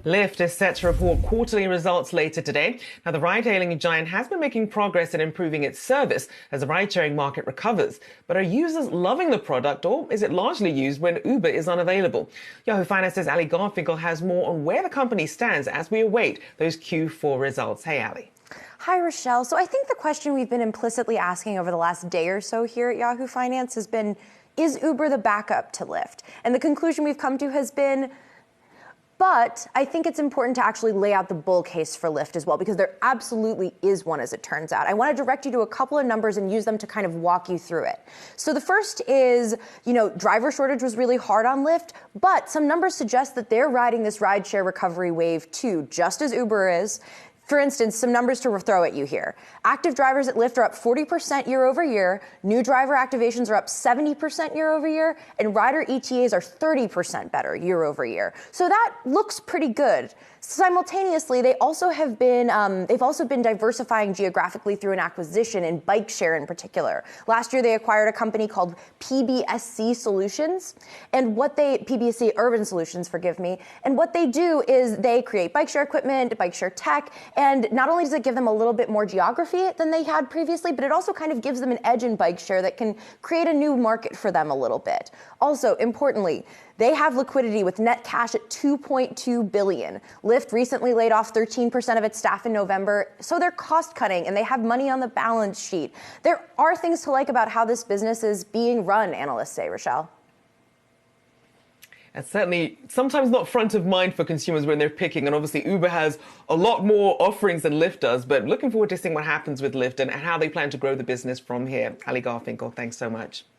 Lyft is set to report quarterly results later today. Now, the ride-hailing giant has been making progress in improving its service as the ride-sharing market recovers. But are users loving the product, or is it largely used when Uber is unavailable? Yahoo Finance's Allie Garfinkle has more on where the company stands as we await those Q4 results. Hey, Allie. Hi, Rochelle. So I think the question we've been implicitly asking over the last day or so here at Yahoo Finance has been, is Uber the backup to Lyft? And the conclusion we've come to has been, but I think it's important to actually lay out the bull case for Lyft as well, because there absolutely is one, as it turns out. I want to direct you to a couple of numbers and use them to kind of walk you through it. So the first is, driver shortage was really hard on Lyft, but some numbers suggest that they're riding this rideshare recovery wave too, just as Uber is. For instance, some numbers to throw at you here. Active drivers at Lyft are up 40% year over year. New driver activations are up 70% year over year. And rider ETAs are 30% better year over year. So that looks pretty good. Simultaneously, they've also been diversifying geographically through an acquisition in bike share in particular. Last year, they acquired a company called PBSC Solutions, and PBSC Urban Solutions, forgive me. And what they do is they create bike share equipment, bike share tech, and not only does it give them a little bit more geography than they had previously, but it also kind of gives them an edge in bike share that can create a new market for them a little bit. Also, importantly, they have liquidity with net cash at $2.2 billion. Lyft recently laid off 13% of its staff in November, so they're cost cutting and they have money on the balance sheet. There are things to like about how this business is being run, analysts say, Rochelle. It's certainly sometimes not front of mind for consumers when they're picking. And obviously, Uber has a lot more offerings than Lyft does. But looking forward to seeing what happens with Lyft and how they plan to grow the business from here. Allie Garfinkle, thanks so much.